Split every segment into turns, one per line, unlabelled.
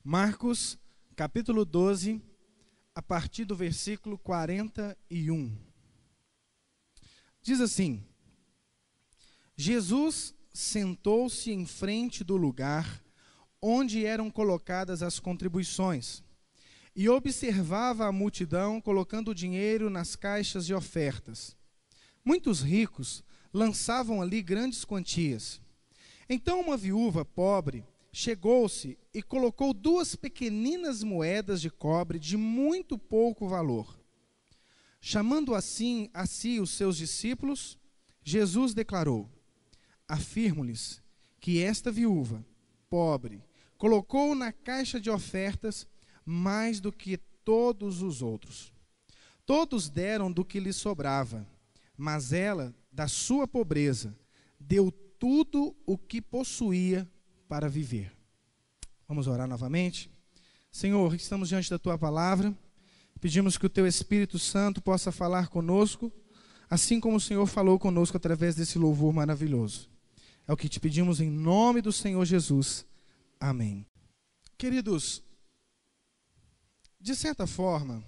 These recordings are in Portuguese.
Marcos, capítulo 12, a partir do versículo 41. Diz assim: Jesus sentou-se em frente do lugar onde eram colocadas as contribuições e observava a multidão colocando o dinheiro nas caixas de ofertas. Muitos ricos lançavam ali grandes quantias. Então uma viúva pobre chegou-se e colocou 2 pequeninas moedas de cobre de muito pouco valor. Chamando assim a si os seus discípulos, Jesus declarou: afirmo-lhes que esta viúva pobre colocou na caixa de ofertas mais do que todos os outros. Todos deram do que lhes sobrava, mas ela, da sua pobreza, deu tudo o que possuía para viver. Vamos orar novamente? Senhor, estamos diante da Tua palavra, pedimos que o Teu Espírito Santo possa falar conosco, assim como o Senhor falou conosco através desse louvor maravilhoso. É o que te pedimos em nome do Senhor Jesus. Amém. Queridos, de certa forma,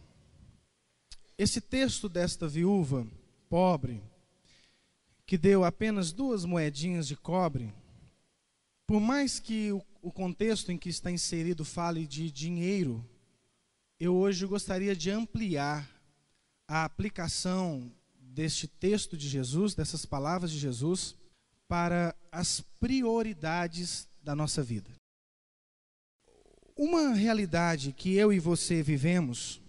esse texto desta viúva pobre, que deu apenas 2 moedinhas de cobre, por mais que o contexto em que está inserido fale de dinheiro, eu hoje gostaria de ampliar a aplicação deste texto de Jesus, dessas palavras de Jesus, para as prioridades da nossa vida. Uma realidade que eu e você vivemos,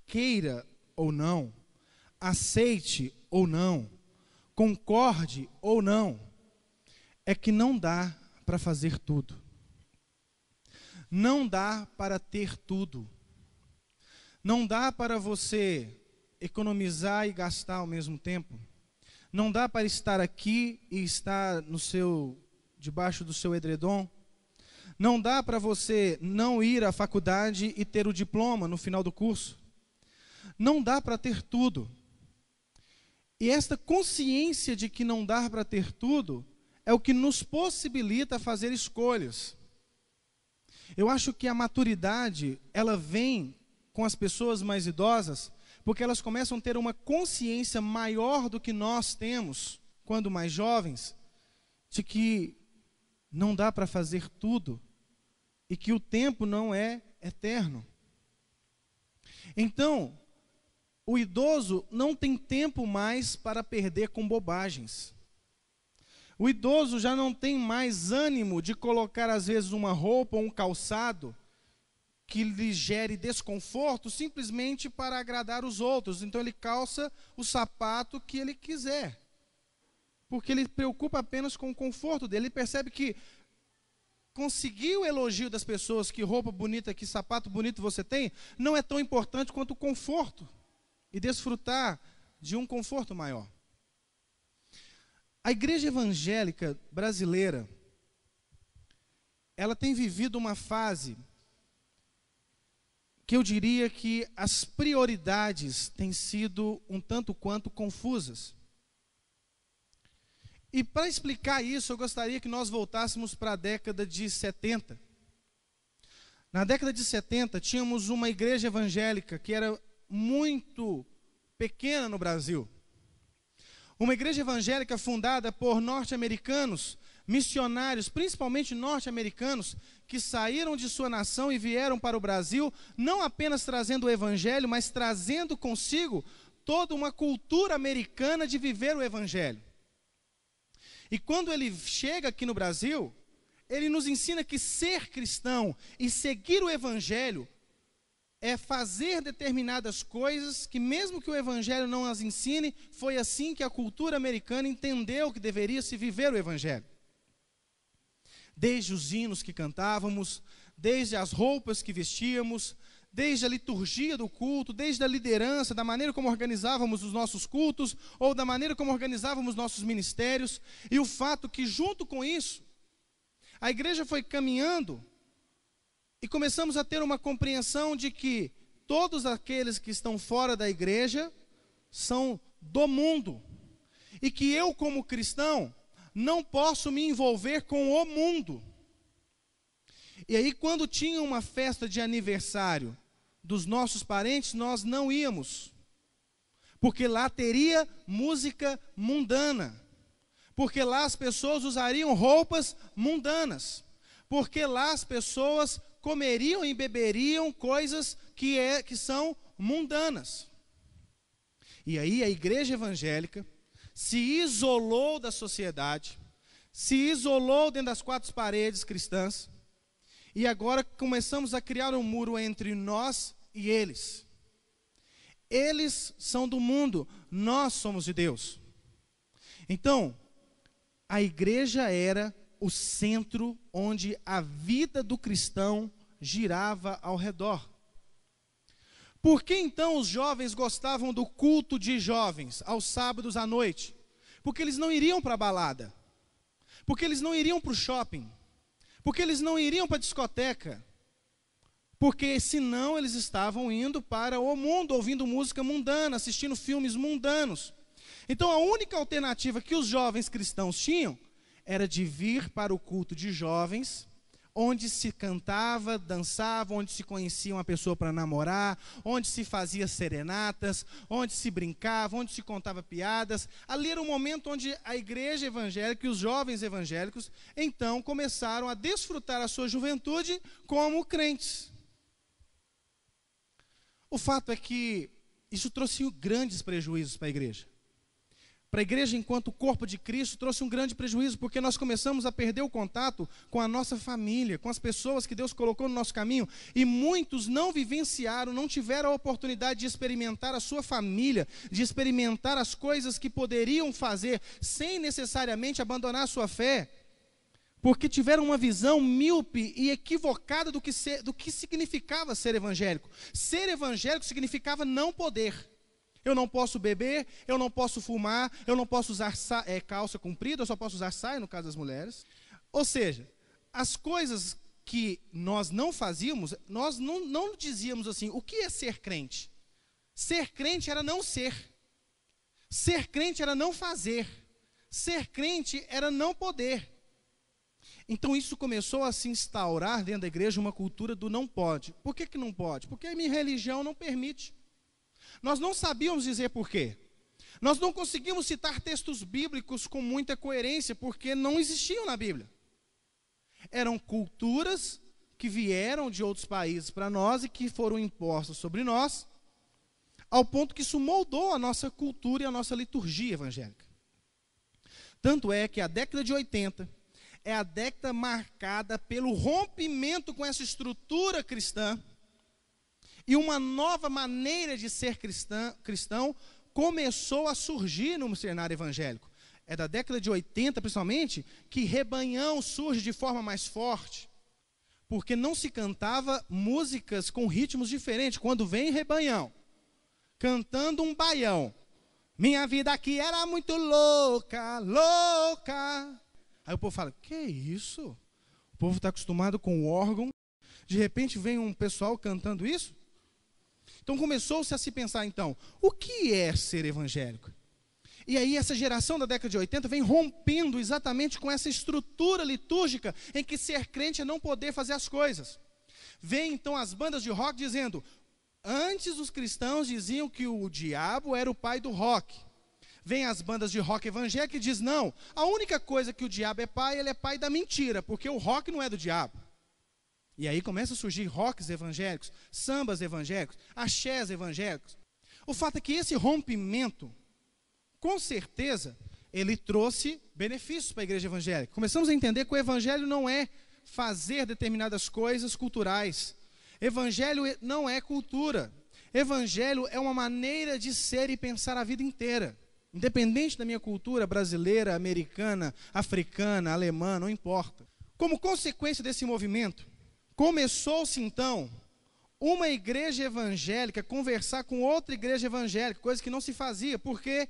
queira ou não, aceite ou não, concorde ou não, é que não dá para fazer tudo. Não dá para ter tudo. Não dá para você economizar e gastar ao mesmo tempo. Não dá para estar aqui e estar debaixo do seu edredom. Não dá para você não ir à faculdade e ter o diploma no final do curso. Não dá para ter tudo. E esta consciência de que não dá para ter tudo é o que nos possibilita fazer escolhas. Eu acho que a maturidade, ela vem com as pessoas mais idosas, porque elas começam a ter uma consciência maior do que nós temos, quando mais jovens, de que não dá para fazer tudo e que o tempo não é eterno. Então, o idoso não tem tempo mais para perder com bobagens. O idoso já não tem mais ânimo de colocar, às vezes, uma roupa ou um calçado que lhe gere desconforto simplesmente para agradar os outros. Então ele calça o sapato que ele quiser, porque ele preocupa apenas com o conforto dele. Ele percebe que conseguir o elogio das pessoas, que roupa bonita, que sapato bonito você tem, não é tão importante quanto o conforto e desfrutar de um conforto maior. A igreja evangélica brasileira, ela tem vivido uma fase que eu diria que as prioridades têm sido um tanto quanto confusas. E para explicar isso, eu gostaria que nós voltássemos para a década de 70. Na década de 70, tínhamos uma igreja evangélica que era muito pequena no Brasil. Uma igreja evangélica fundada por norte-americanos, missionários, principalmente norte-americanos, que saíram de sua nação e vieram para o Brasil, não apenas trazendo o evangelho, mas trazendo consigo toda uma cultura americana de viver o evangelho. E quando ele chega aqui no Brasil, ele nos ensina que ser cristão e seguir o evangelho é fazer determinadas coisas que, mesmo que o evangelho não as ensine, foi assim que a cultura americana entendeu que deveria se viver o evangelho. Desde os hinos que cantávamos, desde as roupas que vestíamos, desde a liturgia do culto, desde a liderança, da maneira como organizávamos os nossos cultos, ou da maneira como organizávamos nossos ministérios, e o fato que, junto com isso, a igreja foi caminhando e começamos a ter uma compreensão de que todos aqueles que estão fora da igreja são do mundo, e que eu, como cristão, não posso me envolver com o mundo. E aí, quando tinha uma festa de aniversário dos nossos parentes, nós não íamos, porque lá teria música mundana, porque lá as pessoas usariam roupas mundanas, porque lá as pessoas comeriam e beberiam coisas que são mundanas. E aí a igreja evangélica se isolou da sociedade, se isolou dentro das quatro paredes cristãs, e agora começamos a criar um muro entre nós e eles. Eles são do mundo, nós somos de Deus. Então, a igreja era o centro onde a vida do cristão girava ao redor. Por que então os jovens gostavam do culto de jovens, aos sábados à noite? Porque eles não iriam para a balada, porque eles não iriam para o shopping, porque eles não iriam para a discoteca, porque senão eles estavam indo para o mundo, ouvindo música mundana, assistindo filmes mundanos. Então a única alternativa que os jovens cristãos tinham era de vir para o culto de jovens, onde se cantava, dançava, onde se conhecia uma pessoa para namorar, onde se fazia serenatas, onde se brincava, onde se contava piadas. Ali era o momento onde a igreja evangélica e os jovens evangélicos, então, começaram a desfrutar a sua juventude como crentes. O fato é que isso trouxe grandes prejuízos para a igreja. Para a igreja, enquanto corpo de Cristo, trouxe um grande prejuízo, porque nós começamos a perder o contato com a nossa família, com as pessoas que Deus colocou no nosso caminho, e muitos não vivenciaram, não tiveram a oportunidade de experimentar a sua família, de experimentar as coisas que poderiam fazer, sem necessariamente abandonar a sua fé, porque tiveram uma visão míope e equivocada do que significava ser evangélico. Ser evangélico significava não poder. Eu não posso beber, eu não posso fumar, eu não posso usar calça comprida, eu só posso usar saia, no caso das mulheres. Ou seja, as coisas que nós não fazíamos, nós não dizíamos assim, o que é ser crente? Ser crente era não ser. Ser crente era não fazer. Ser crente era não poder. Então isso começou a se instaurar dentro da igreja uma cultura do não pode. Por que não pode? Porque a minha religião não permite. Nós não sabíamos dizer por quê. Nós não conseguimos citar textos bíblicos com muita coerência, porque não existiam na Bíblia. Eram culturas que vieram de outros países para nós e que foram impostas sobre nós, ao ponto que isso moldou a nossa cultura e a nossa liturgia evangélica. Tanto é que a década de 80 é a década marcada pelo rompimento com essa estrutura cristã, e uma nova maneira de ser cristão começou a surgir no cenário evangélico. É da década de 80, principalmente, que rebanhão surge de forma mais forte. Porque não se cantava músicas com ritmos diferentes. Quando vem rebanhão, cantando um baião. Minha vida aqui era muito louca, louca. Aí o povo fala, que isso? O povo está acostumado com o órgão. De repente vem um pessoal cantando isso. Então começou-se a se pensar, então, o que é ser evangélico? E aí essa geração da década de 80 vem rompendo exatamente com essa estrutura litúrgica em que ser crente é não poder fazer as coisas. Vem então as bandas de rock dizendo, antes os cristãos diziam que o diabo era o pai do rock. Vem as bandas de rock evangélico e diz, não, a única coisa que o diabo é pai, ele é pai da mentira, porque o rock não é do diabo. E aí começa a surgir rocks evangélicos, sambas evangélicos, axés evangélicos. O fato é que esse rompimento, com certeza, ele trouxe benefícios para a igreja evangélica. Começamos a entender que o evangelho não é fazer determinadas coisas culturais. Evangelho não é cultura. Evangelho é uma maneira de ser e pensar a vida inteira. Independente da minha cultura brasileira, americana, africana, alemã, não importa. Como consequência desse movimento, começou-se então uma igreja evangélica conversar com outra igreja evangélica, coisa que não se fazia. Por quê?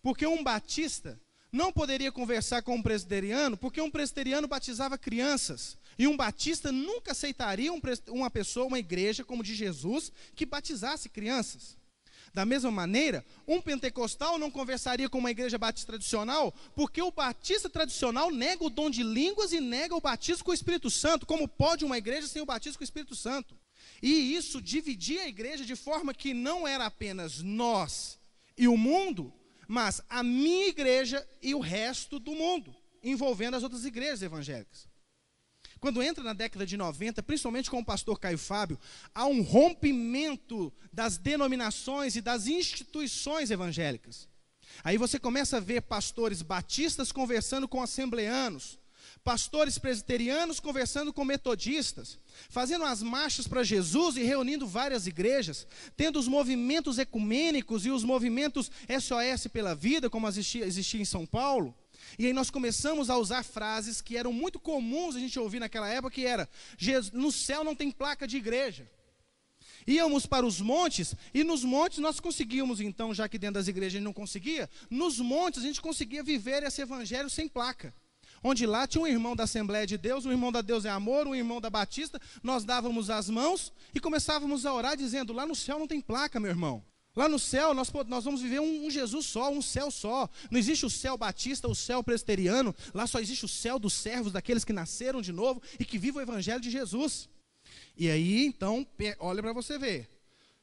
Porque um batista não poderia conversar com um presbiteriano, porque um presbiteriano batizava crianças, e um batista nunca aceitaria uma pessoa, uma igreja como de Jesus, que batizasse crianças. Da mesma maneira, um pentecostal não conversaria com uma igreja batista tradicional, porque o batista tradicional nega o dom de línguas e nega o batismo com o Espírito Santo. Como pode uma igreja sem o batismo com o Espírito Santo? E isso dividia a igreja de forma que não era apenas nós e o mundo, mas a minha igreja e o resto do mundo, envolvendo as outras igrejas evangélicas. Quando entra na década de 90, principalmente com o pastor Caio Fábio, há um rompimento das denominações e das instituições evangélicas. Aí você começa a ver pastores batistas conversando com assembleanos, pastores presbiterianos conversando com metodistas, fazendo as marchas para Jesus e reunindo várias igrejas, tendo os movimentos ecumênicos e os movimentos SOS pela vida, como existia em São Paulo. E aí nós começamos a usar frases que eram muito comuns a gente ouvir naquela época, que era: no céu não tem placa de igreja. Íamos para os montes, e nos montes nós conseguíamos então, já que dentro das igrejas a gente não conseguia, nos montes a gente conseguia viver esse evangelho sem placa. Onde lá tinha um irmão da Assembleia de Deus, um irmão da Deus é Amor, um irmão da Batista, nós dávamos as mãos e começávamos a orar dizendo: lá no céu não tem placa, meu irmão. Lá no céu nós vamos viver um Jesus só, um céu só. Não existe o céu batista, o céu presbiteriano. Lá só existe o céu dos servos, daqueles que nasceram de novo e que vivem o evangelho de Jesus. E aí então, olha para você ver,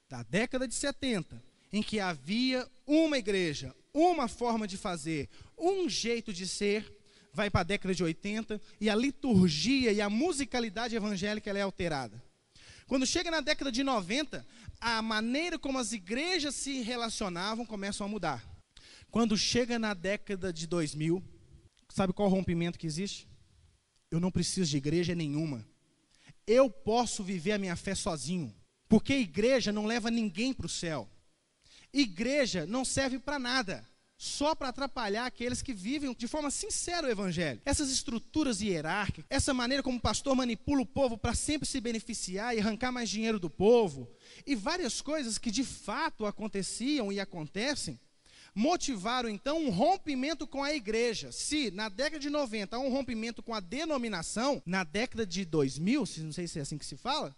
da década de 70, em que havia uma igreja, uma forma de fazer, um jeito de ser, vai para a década de 80 e a liturgia e a musicalidade evangélica ela é alterada. Quando chega na década de 90, a maneira como as igrejas se relacionavam começam a mudar. Quando chega na década de 2000, sabe qual o rompimento que existe? Eu não preciso de igreja nenhuma. Eu posso viver a minha fé sozinho, porque igreja não leva ninguém para o céu. Igreja não serve para nada, só para atrapalhar aqueles que vivem de forma sincera o evangelho. Essas estruturas hierárquicas, essa maneira como o pastor manipula o povo para sempre se beneficiar e arrancar mais dinheiro do povo, e várias coisas que de fato aconteciam e acontecem, motivaram então um rompimento com a igreja. Se na década de 90 há um rompimento com a denominação, na década de 2000, não sei se é assim que se fala,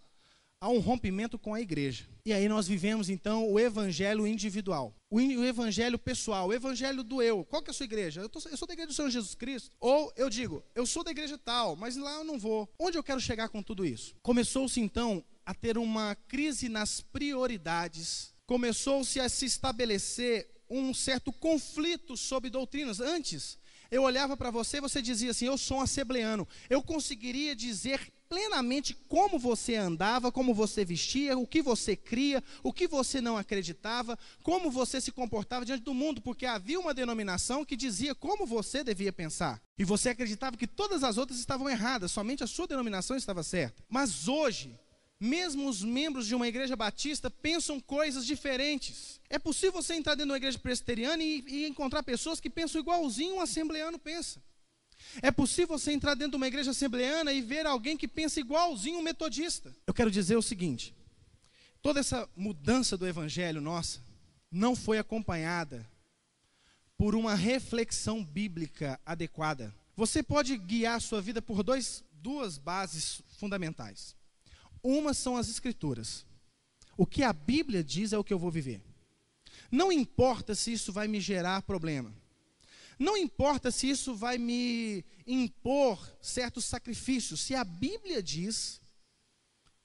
há um rompimento com a igreja. E aí nós vivemos então o evangelho individual, o evangelho pessoal, o evangelho do eu. Qual que é a sua igreja? Eu sou da igreja do Senhor Jesus Cristo. Ou eu digo, eu sou da igreja tal, mas lá eu não vou. Onde eu quero chegar com tudo isso? Começou-se então a ter uma crise nas prioridades, começou-se a se estabelecer um certo conflito sobre doutrinas. Antes, eu olhava para você e você dizia assim: eu sou um assembleano. Eu conseguiria dizer plenamente como você andava, como você vestia, o que você cria, o que você não acreditava, como você se comportava diante do mundo, porque havia uma denominação que dizia como você devia pensar. E você acreditava que todas as outras estavam erradas, somente a sua denominação estava certa. Mas hoje, mesmo os membros de uma igreja batista pensam coisas diferentes. É possível você entrar dentro de uma igreja presbiteriana e encontrar pessoas que pensam igualzinho um assembleano pensa. É possível você entrar dentro de uma igreja assembleana e ver alguém que pensa igualzinho um metodista. Eu quero dizer o seguinte: toda essa mudança do evangelho nossa não foi acompanhada por uma reflexão bíblica adequada. Você pode guiar a sua vida por duas bases fundamentais. Uma são as escrituras. O que a Bíblia diz é o que eu vou viver. Não importa se isso vai me gerar problema. Não importa se isso vai me impor certos sacrifícios. Se a Bíblia diz,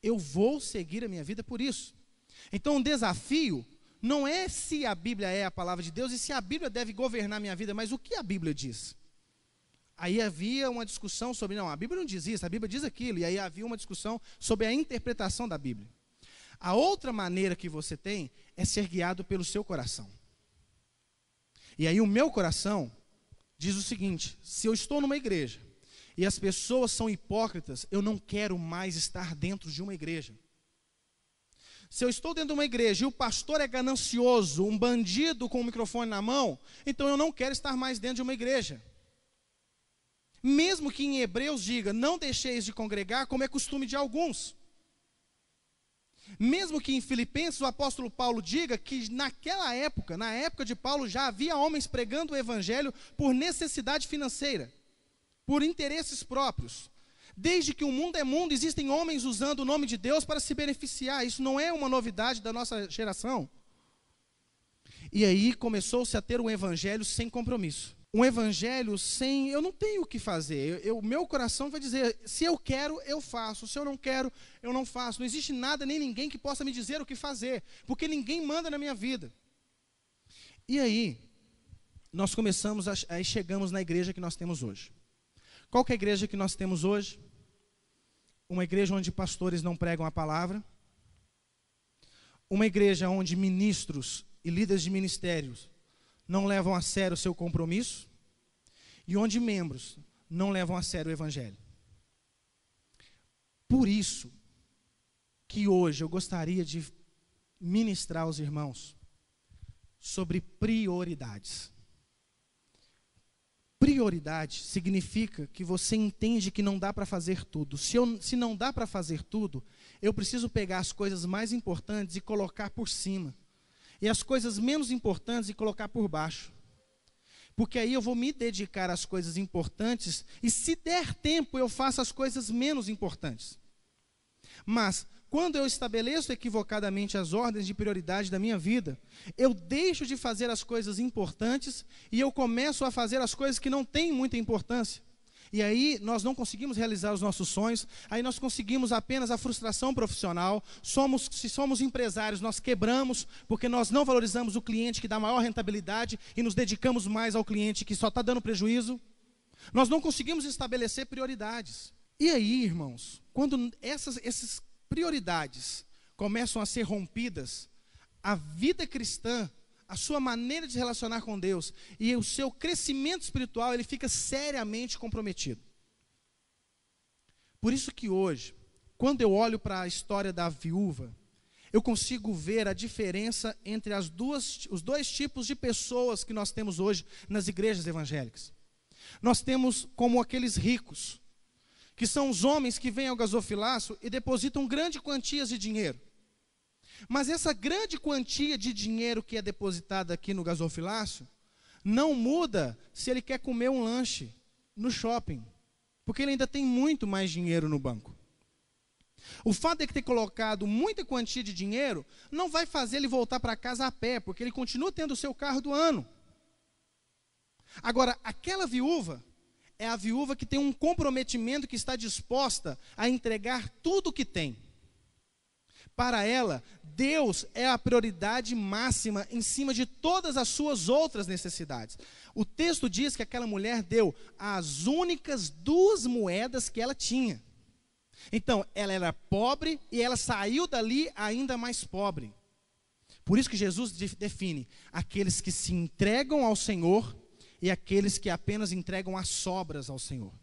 eu vou seguir a minha vida por isso. Então o desafio não é se a Bíblia é a palavra de Deus e se a Bíblia deve governar a minha vida, mas o que a Bíblia diz. Aí havia uma discussão sobre, não, a Bíblia não diz isso, a Bíblia diz aquilo. E aí havia uma discussão sobre a interpretação da Bíblia. A outra maneira que você tem é ser guiado pelo seu coração. E aí o meu coração diz o seguinte: se eu estou numa igreja e as pessoas são hipócritas, eu não quero mais estar dentro de uma igreja. Se eu estou dentro de uma igreja e o pastor é ganancioso, um bandido com o microfone na mão, então eu não quero estar mais dentro de uma igreja. Mesmo que em Hebreus diga, não deixeis de congregar, como é costume de alguns. Mesmo que em Filipenses o apóstolo Paulo diga que naquela época, na época de Paulo, já havia homens pregando o evangelho por necessidade financeira, por interesses próprios. Desde que o mundo é mundo, existem homens usando o nome de Deus para se beneficiar. Isso não é uma novidade da nossa geração. E aí começou-se a ter um evangelho sem compromisso. Um evangelho sem, eu não tenho o que fazer. O meu coração vai dizer, se eu quero, eu faço. Se eu não quero, eu não faço. Não existe nada nem ninguém que possa me dizer o que fazer, porque ninguém manda na minha vida. E aí, nós começamos, aí chegamos na igreja que nós temos hoje. Qual que é a igreja que nós temos hoje? Uma igreja onde pastores não pregam a palavra. Uma igreja onde ministros e líderes de ministérios não levam a sério o seu compromisso, e onde membros não levam a sério o evangelho. Por isso que hoje eu gostaria de ministrar aos irmãos sobre prioridades. Prioridade significa que você entende que não dá para fazer tudo. Se não dá para fazer tudo, eu preciso pegar as coisas mais importantes e colocar por cima. E as coisas menos importantes e colocar por baixo. Porque aí eu vou me dedicar às coisas importantes e, se der tempo, eu faço as coisas menos importantes. Mas, quando eu estabeleço equivocadamente as ordens de prioridade da minha vida, eu deixo de fazer as coisas importantes e eu começo a fazer as coisas que não têm muita importância. E aí nós não conseguimos realizar os nossos sonhos, aí nós conseguimos apenas a frustração profissional. Se somos empresários, nós quebramos, porque nós não valorizamos o cliente que dá maior rentabilidade e nos dedicamos mais ao cliente que só está dando prejuízo. Nós não conseguimos estabelecer prioridades. E aí, irmãos, quando essas prioridades começam a ser rompidas, a vida cristã, a sua maneira de se relacionar com Deus e o seu crescimento espiritual, ele fica seriamente comprometido. Por isso que hoje, quando eu olho para a história da viúva, eu consigo ver a diferença entre os dois tipos de pessoas que nós temos hoje nas igrejas evangélicas. Nós temos como aqueles ricos, que são os homens que vêm ao gasofilaço e depositam grandes quantias de dinheiro. Mas essa grande quantia de dinheiro que é depositada aqui no gasofilácio não muda se ele quer comer um lanche no shopping, porque ele ainda tem muito mais dinheiro no banco. O fato de ele ter colocado muita quantia de dinheiro não vai fazer ele voltar para casa a pé, porque ele continua tendo o seu carro do ano. Agora, aquela viúva é a viúva que tem um comprometimento, que está disposta a entregar tudo o que tem. Para ela, Deus é a prioridade máxima em cima de todas as suas outras necessidades. O texto diz que aquela mulher deu as únicas 2 moedas que ela tinha. Então, ela era pobre e ela saiu dali ainda mais pobre. Por isso que Jesus define aqueles que se entregam ao Senhor e aqueles que apenas entregam as sobras ao Senhor.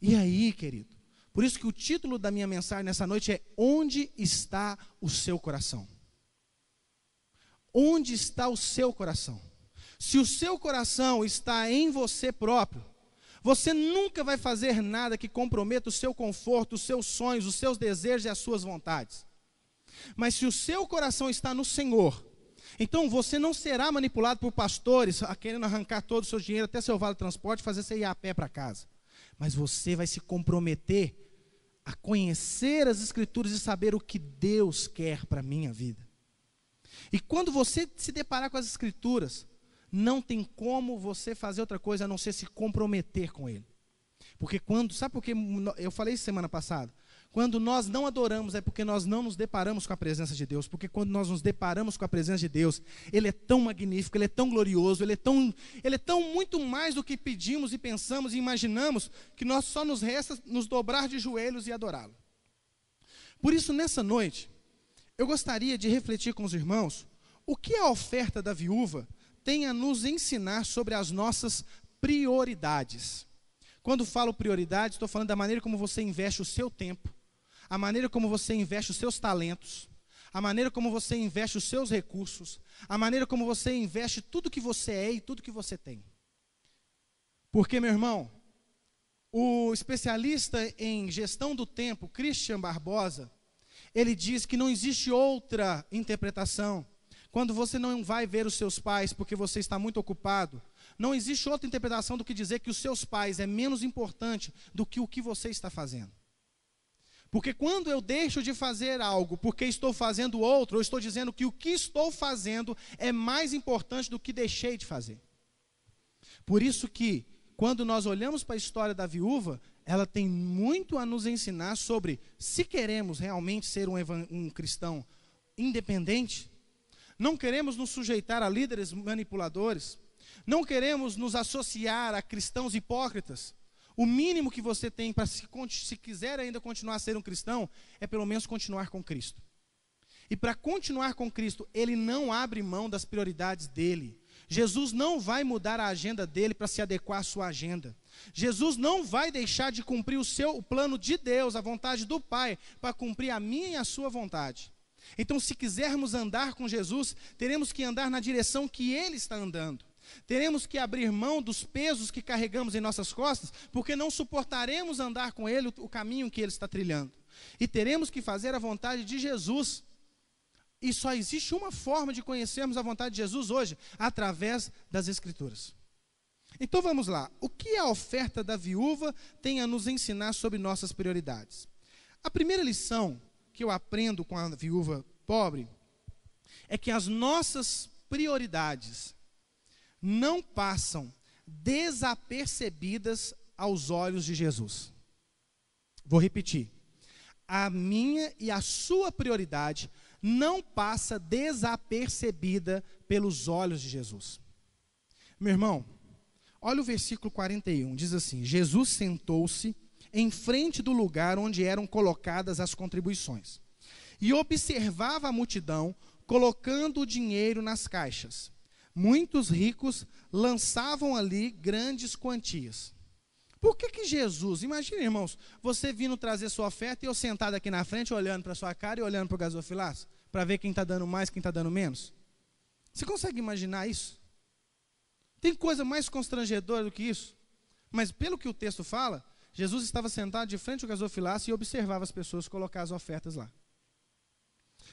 E aí, querido, por isso que o título da minha mensagem nessa noite é: onde está o seu coração? Onde está o seu coração? Se o seu coração está em você próprio, você nunca vai fazer nada que comprometa o seu conforto, os seus sonhos, os seus desejos e as suas vontades. Mas se o seu coração está no Senhor, então você não será manipulado por pastores querendo arrancar todo o seu dinheiro, até seu vale transporte, fazer você ir a pé para casa. Mas você vai se comprometer a conhecer as Escrituras e saber o que Deus quer para a minha vida. E quando você se deparar com as Escrituras, não tem como você fazer outra coisa a não ser se comprometer com Ele. Porque sabe por que eu falei isso semana passada? Quando nós não adoramos é porque nós não nos deparamos com a presença de Deus. Porque quando nós nos deparamos com a presença de Deus, Ele é tão magnífico, Ele é tão glorioso, Ele é tão muito mais do que pedimos e pensamos e imaginamos, que nós só nos resta nos dobrar de joelhos e adorá-lo. Por isso, nessa noite, eu gostaria de refletir com os irmãos o que a oferta da viúva tem a nos ensinar sobre as nossas prioridades. Quando falo prioridades, estou falando da maneira como você investe o seu tempo, a maneira como você investe os seus talentos, a maneira como você investe os seus recursos, a maneira como você investe tudo que você é e tudo que você tem. Porque, meu irmão, o especialista em gestão do tempo, Christian Barbosa, ele diz que não existe outra interpretação. Quando você não vai ver os seus pais porque você está muito ocupado, não existe outra interpretação do que dizer que os seus pais é menos importante do que o que você está fazendo. Porque quando eu deixo de fazer algo porque estou fazendo outro, eu estou dizendo que o que estou fazendo é mais importante do que deixei de fazer. Por isso que, quando nós olhamos para a história da viúva, ela tem muito a nos ensinar sobre se queremos realmente ser um cristão independente, não queremos nos sujeitar a líderes manipuladores, não queremos nos associar a cristãos hipócritas. O mínimo que você tem para, se quiser ainda continuar a ser um cristão, é pelo menos continuar com Cristo. E para continuar com Cristo, ele não abre mão das prioridades dele. Jesus não vai mudar a agenda dele para se adequar à sua agenda. Jesus não vai deixar de cumprir o plano de Deus, a vontade do Pai, para cumprir a minha e a sua vontade. Então, se quisermos andar com Jesus, teremos que andar na direção que ele está andando. Teremos que abrir mão dos pesos que carregamos em nossas costas, porque não suportaremos andar com ele o caminho que ele está trilhando. E teremos que fazer a vontade de Jesus. E só existe uma forma de conhecermos a vontade de Jesus hoje, através das Escrituras. Então vamos lá. O que a oferta da viúva tem a nos ensinar sobre nossas prioridades? A primeira lição que eu aprendo com a viúva pobre é que as nossas prioridades não passam desapercebidas aos olhos de Jesus. Vou repetir. A minha e a sua prioridade não passa desapercebida pelos olhos de Jesus. Meu irmão, olha o versículo 41, diz assim: Jesus sentou-se em frente do lugar onde eram colocadas as contribuições e observava a multidão colocando o dinheiro nas caixas. Muitos ricos lançavam ali grandes quantias. Por que Jesus, imagina, irmãos, você vindo trazer sua oferta e eu sentado aqui na frente olhando para a sua cara e olhando para o gasofilaço, para ver quem está dando mais, quem está dando menos? Você consegue imaginar isso? Tem coisa mais constrangedora do que isso? Mas pelo que o texto fala, Jesus estava sentado de frente ao gasofilaço e observava as pessoas colocar as ofertas lá.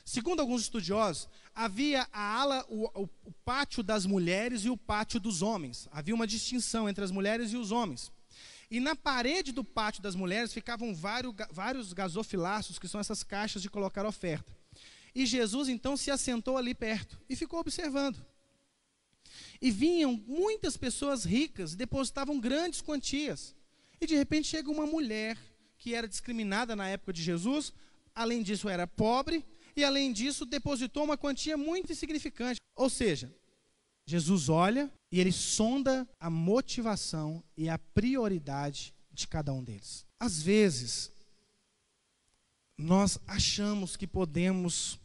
Segundo alguns estudiosos, havia a ala, o pátio das mulheres e o pátio dos homens. Havia uma distinção entre as mulheres e os homens. E na parede do pátio das mulheres ficavam vários gasofilaços, que são essas caixas de colocar oferta. E Jesus então se assentou ali perto e ficou observando. E vinham muitas pessoas ricas e depositavam grandes quantias. E de repente chega uma mulher que era discriminada na época de Jesus, além disso era pobre, e além disso depositou uma quantia muito insignificante. Ou seja, Jesus olha e ele sonda a motivação e a prioridade de cada um deles. Às vezes, nós achamos que podemos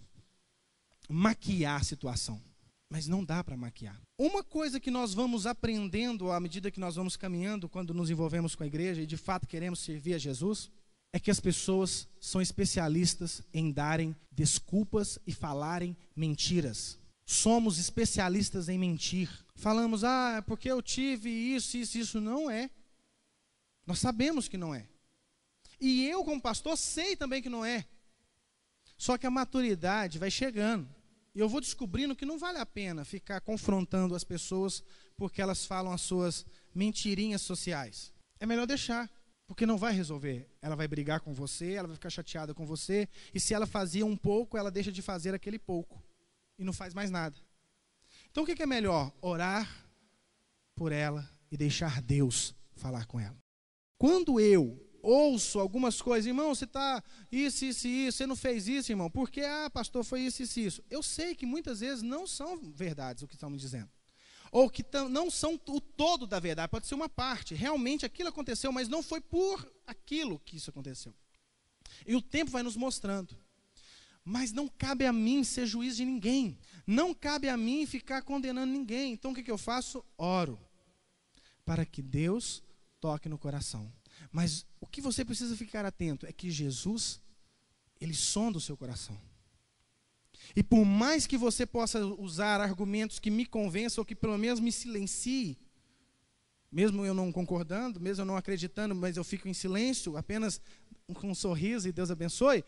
maquiar a situação, mas não dá para maquiar. Uma coisa que nós vamos aprendendo à medida que nós vamos caminhando, quando nos envolvemos com a igreja e de fato queremos servir a Jesus, é que as pessoas são especialistas em darem desculpas e falarem mentiras. Somos especialistas em mentir. Falamos, é porque eu tive isso. Não é. Nós sabemos que não é. E eu, como pastor, sei também que não é. Só que a maturidade vai chegando. E eu vou descobrindo que não vale a pena ficar confrontando as pessoas porque elas falam as suas mentirinhas sociais. É melhor deixar, porque não vai resolver. Ela vai brigar com você, ela vai ficar chateada com você. E se ela fazia um pouco, ela deixa de fazer aquele pouco. E não faz mais nada. Então o que é melhor? Orar por ela e deixar Deus falar com ela. Quando eu ouço algumas coisas, irmão, você está isso, você não fez isso, irmão, porque, pastor, foi isso. Eu sei que muitas vezes não são verdades o que estão me dizendo. Ou que não são o todo da verdade, pode ser uma parte. Realmente aquilo aconteceu, mas não foi por aquilo que isso aconteceu. E o tempo vai nos mostrando. Mas não cabe a mim ser juiz de ninguém. Não cabe a mim ficar condenando ninguém. Então o que eu faço? Oro. Para que Deus toque no coração. Mas o que você precisa ficar atento é que Jesus, ele sonda o seu coração. E por mais que você possa usar argumentos que me convençam, ou que pelo menos me silencie, mesmo eu não concordando, mesmo eu não acreditando, mas eu fico em silêncio, apenas com um sorriso e Deus abençoe,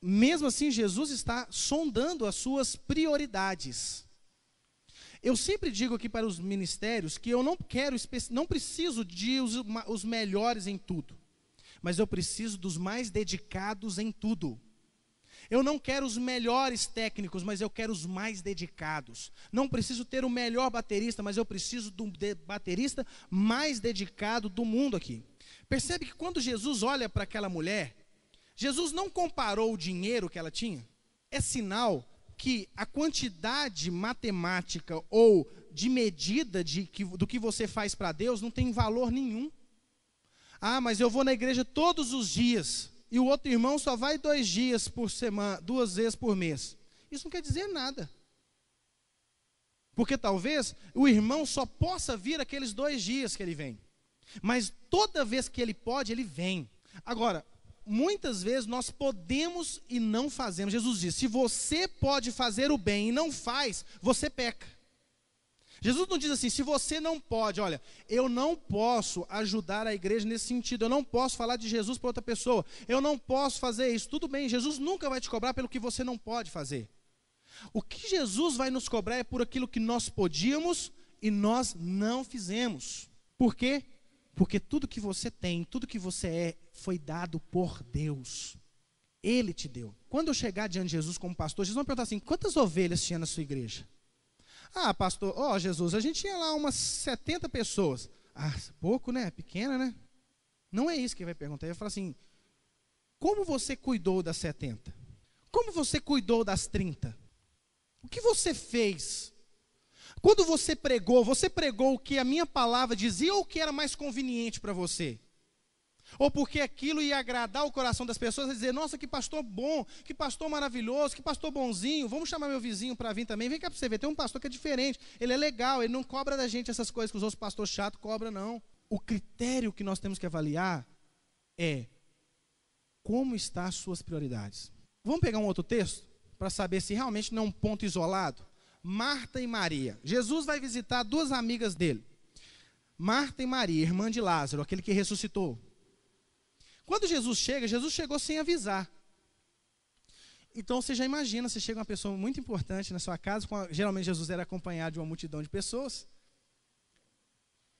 mesmo assim Jesus está sondando as suas prioridades. Eu sempre digo aqui para os ministérios que eu não preciso de os melhores em tudo. mas eu preciso dos mais dedicados em tudo. Eu não quero os melhores técnicos, mas eu quero os mais dedicados. Não preciso ter o melhor baterista, mas eu preciso do baterista mais dedicado do mundo aqui. Percebe que quando Jesus olha para aquela mulher, Jesus não comparou o dinheiro que ela tinha. É sinal que a quantidade matemática ou de medida do que você faz para Deus não tem valor nenhum. Ah, mas eu vou na igreja todos os dias e o outro irmão só vai 2 dias por semana, 2 vezes por mês. Isso não quer dizer nada. Porque talvez o irmão só possa vir aqueles 2 dias que ele vem. Mas toda vez que ele pode, ele vem. Agora, muitas vezes nós podemos e não fazemos. Jesus diz, se você pode fazer o bem e não faz, você peca. Jesus não diz assim, se você não pode, olha, eu não posso ajudar a igreja nesse sentido, eu não posso falar de Jesus para outra pessoa, eu não posso fazer isso. Tudo bem, Jesus nunca vai te cobrar pelo que você não pode fazer. O que Jesus vai nos cobrar é por aquilo que nós podíamos e nós não fizemos. Por quê? Porque tudo que você tem, tudo que você é, foi dado por Deus. Ele te deu. Quando eu chegar diante de Jesus como pastor, Jesus vai me perguntar assim, quantas ovelhas tinha na sua igreja? Ah, pastor, Jesus, a gente tinha lá umas 70 pessoas. Ah, pouco, né? Pequena, né? Não é isso que ele vai perguntar. Ele vai falar assim, como você cuidou das 70? Como você cuidou das 30? O que você fez? Quando você pregou o que a minha palavra dizia ou o que era mais conveniente para você? Ou porque aquilo ia agradar o coração das pessoas, e dizer, nossa, que pastor bom, que pastor maravilhoso, que pastor bonzinho, vamos chamar meu vizinho para vir também, vem cá para você ver, tem um pastor que é diferente, ele é legal, ele não cobra da gente essas coisas que os outros pastores chatos cobram, não. O critério que nós temos que avaliar é como estão as suas prioridades. Vamos pegar um outro texto, para saber se realmente não é um ponto isolado. Marta e Maria. Jesus vai visitar 2 amigas dele. Marta e Maria, irmã de Lázaro, aquele que ressuscitou. Quando Jesus chegou sem avisar. Então você já imagina, você chega uma pessoa muito importante na sua casa, geralmente Jesus era acompanhado de uma multidão de pessoas.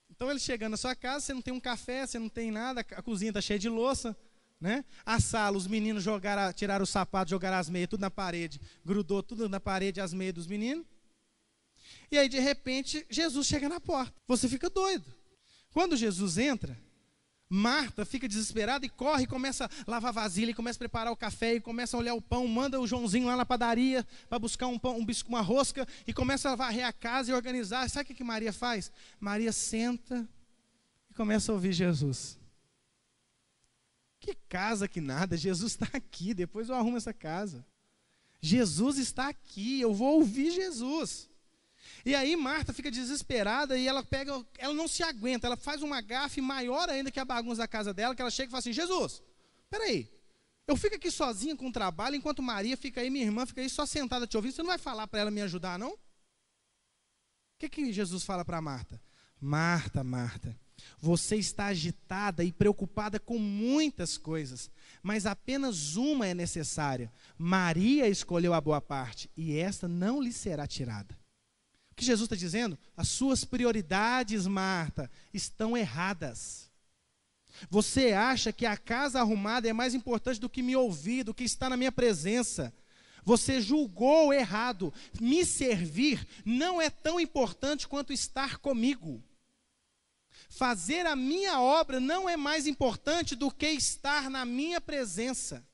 Então ele chegando na sua casa, você não tem um café, você não tem nada, a cozinha está cheia de louça, né? A sala, os meninos tiraram os sapatos, jogaram as meias, tudo na parede, grudou tudo na parede, as meias dos meninos. E aí de repente, Jesus chega na porta, você fica doido. Quando Jesus entra, Marta fica desesperada e corre, e começa a lavar vasilha, e começa a preparar o café, e começa a olhar o pão, manda o Joãozinho lá na padaria para buscar um pão, uma rosca, e começa a varrer a casa e organizar. Sabe o que Maria faz? Maria senta e começa a ouvir Jesus. Que casa que nada, Jesus está aqui, depois eu arrumo essa casa. Jesus está aqui, eu vou ouvir Jesus. E aí Marta fica desesperada e ela não se aguenta, ela faz uma gafe maior ainda que a bagunça da casa dela, que ela chega e fala assim, Jesus, peraí, eu fico aqui sozinha com o trabalho, enquanto Maria fica aí, minha irmã fica aí só sentada te ouvindo, você não vai falar para ela me ajudar, não? O que Jesus fala para Marta? Marta, Marta, você está agitada e preocupada com muitas coisas, mas apenas uma é necessária. Maria escolheu a boa parte, e esta não lhe será tirada. O que Jesus está dizendo? As suas prioridades, Marta, estão erradas. Você acha que a casa arrumada é mais importante do que me ouvir, do que estar na minha presença. Você julgou errado. Me servir não é tão importante quanto estar comigo. Fazer a minha obra não é mais importante do que estar na minha presença.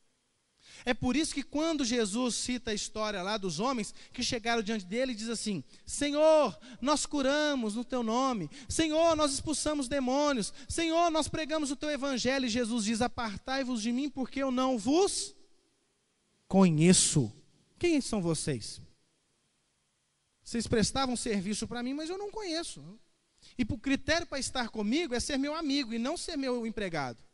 É por isso que quando Jesus cita a história lá dos homens que chegaram diante dele e diz assim, Senhor, nós curamos no teu nome, Senhor, nós expulsamos demônios, Senhor, nós pregamos o teu evangelho, e Jesus diz, apartai-vos de mim porque eu não vos conheço. Quem são vocês? Vocês prestavam serviço para mim, mas eu não conheço. E o critério para estar comigo é ser meu amigo e não ser meu empregado.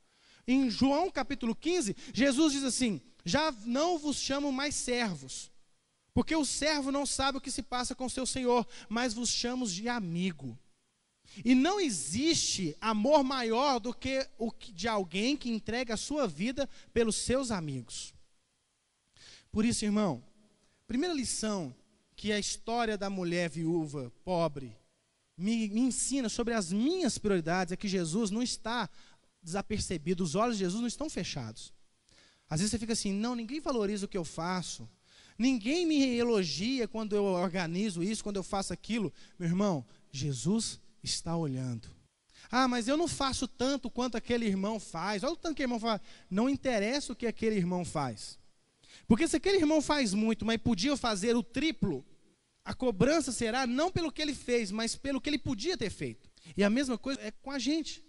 Em João capítulo 15, Jesus diz assim, já não vos chamo mais servos, porque o servo não sabe o que se passa com seu senhor, mas vos chamo de amigo. E não existe amor maior do que o de alguém que entrega a sua vida pelos seus amigos. Por isso, irmão, primeira lição que a história da mulher viúva, pobre, me ensina sobre as minhas prioridades é que Jesus não está desapercebido, os olhos de Jesus não estão fechados. Às vezes você fica assim, não, ninguém valoriza o que eu faço, ninguém me elogia quando eu organizo isso, quando eu faço aquilo. Meu irmão, Jesus está olhando. Ah, mas eu não faço tanto quanto aquele irmão faz. Olha o tanto que o irmão faz. Não interessa o que aquele irmão faz. Porque se aquele irmão faz muito, mas podia fazer o triplo, a cobrança será não pelo que ele fez, mas pelo que ele podia ter feito. E a mesma coisa é com a gente.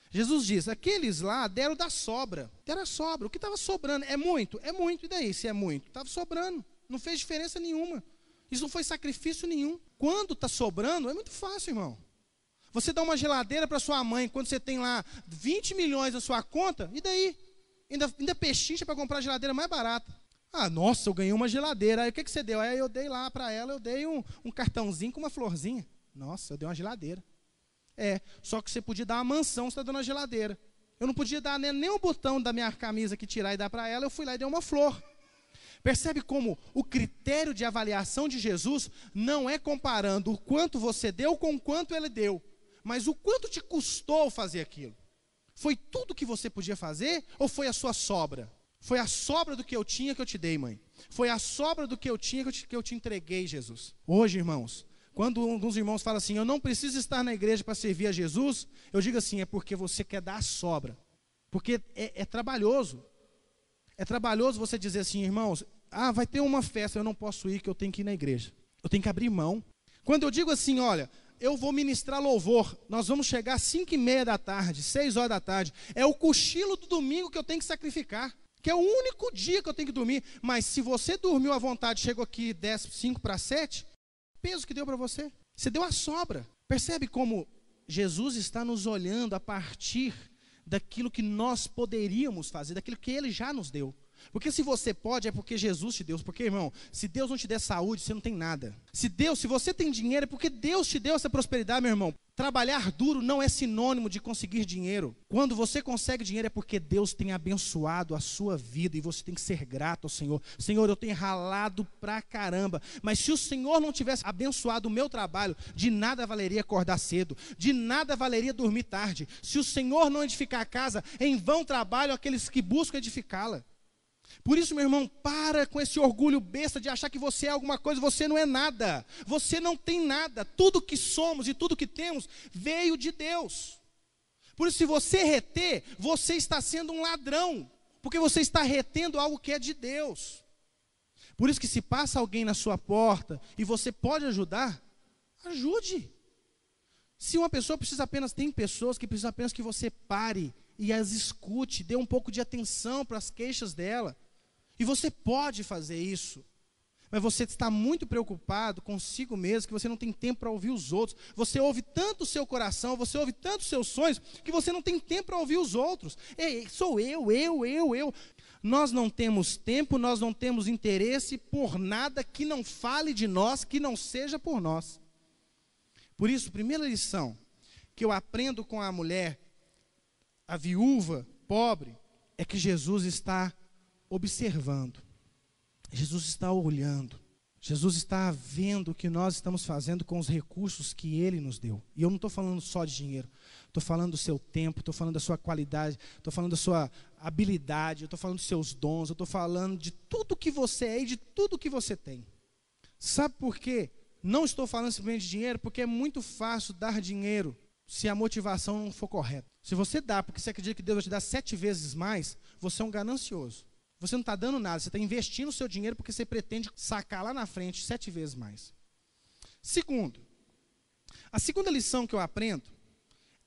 Jesus diz, aqueles lá deram da sobra. Deram a sobra. O que estava sobrando? É muito? É muito. E daí se é muito? Estava sobrando. Não fez diferença nenhuma. Isso não foi sacrifício nenhum. Quando está sobrando, é muito fácil, irmão. Você dá uma geladeira para sua mãe, quando você tem lá 20 milhões na sua conta, e daí? Ainda pechincha para comprar a geladeira mais barata. Ah, nossa, eu ganhei uma geladeira. Aí o que você deu? Aí eu dei lá para ela, eu dei um cartãozinho com uma florzinha. Nossa, eu dei uma geladeira. Só que você podia dar uma mansão, você está dando uma geladeira. Eu não podia dar nem o botão da minha camisa que tirar e dar para ela, eu fui lá e dei uma flor. Percebe como o critério de avaliação de Jesus não é comparando o quanto você deu com o quanto ele deu, mas o quanto te custou fazer aquilo. Foi tudo que você podia fazer ou foi a sua sobra? Foi a sobra do que eu tinha que eu te dei, mãe. Foi a sobra do que eu tinha que eu te entreguei, Jesus. Hoje, irmãos, quando um dos irmãos fala assim, eu não preciso estar na igreja para servir a Jesus, eu digo assim, é porque você quer dar a sobra. Porque é trabalhoso. É trabalhoso você dizer assim, irmãos, vai ter uma festa, eu não posso ir, que eu tenho que ir na igreja. Eu tenho que abrir mão. Quando eu digo assim, olha, eu vou ministrar louvor, nós vamos chegar às 5h30 da tarde, 6 horas da tarde, é o cochilo do domingo que eu tenho que sacrificar, que é o único dia que eu tenho que dormir, mas se você dormiu à vontade, chegou aqui 5 para 7, peso que deu para você, você deu a sobra. Percebe como Jesus está nos olhando a partir daquilo que nós poderíamos fazer, daquilo que Ele já nos deu. Porque se você pode, é porque Jesus te deu. Porque, irmão, se Deus não te der saúde, você não tem nada. Se você tem dinheiro, é porque Deus te deu essa prosperidade, meu irmão. Trabalhar duro não é sinônimo de conseguir dinheiro. Quando você consegue dinheiro, é porque Deus tem abençoado a sua vida. E você tem que ser grato ao Senhor. Senhor, eu tenho ralado pra caramba. Mas se o Senhor não tivesse abençoado o meu trabalho, de nada valeria acordar cedo. De nada valeria dormir tarde. Se o Senhor não edificar a casa, em vão trabalham aqueles que buscam edificá-la. Por isso, meu irmão, para com esse orgulho besta de achar que você é alguma coisa. Você não é nada, você não tem nada. Tudo que somos e tudo que temos veio de Deus. Por isso, se você reter, você está sendo um ladrão, porque você está retendo algo que é de Deus. Por isso que se passa alguém na sua porta e você pode ajudar, ajude. Se uma pessoa precisa apenas, tem pessoas que precisam apenas que você pare e as escute, dê um pouco de atenção para as queixas dela. E você pode fazer isso. Mas você está muito preocupado consigo mesmo, que você não tem tempo para ouvir os outros. Você ouve tanto o seu coração, você ouve tanto os seus sonhos, que você não tem tempo para ouvir os outros. Sou eu. Nós não temos tempo, nós não temos interesse por nada que não fale de nós, que não seja por nós. Por isso, primeira lição que eu aprendo com a mulher, a viúva pobre, é que Jesus está observando, Jesus está olhando, Jesus está vendo o que nós estamos fazendo com os recursos que Ele nos deu. E eu não estou falando só de dinheiro, estou falando do seu tempo, estou falando da sua qualidade, estou falando da sua habilidade, eu estou falando dos seus dons, eu estou falando de tudo que você é e de tudo que você tem. Sabe por quê? Não estou falando simplesmente de dinheiro, porque é muito fácil dar dinheiro se a motivação não for correta. Se você dá porque você acredita que Deus vai te dar 7 vezes mais, você é um ganancioso. Você não está dando nada, você está investindo o seu dinheiro porque você pretende sacar lá na frente 7 vezes mais. Segundo, a segunda lição que eu aprendo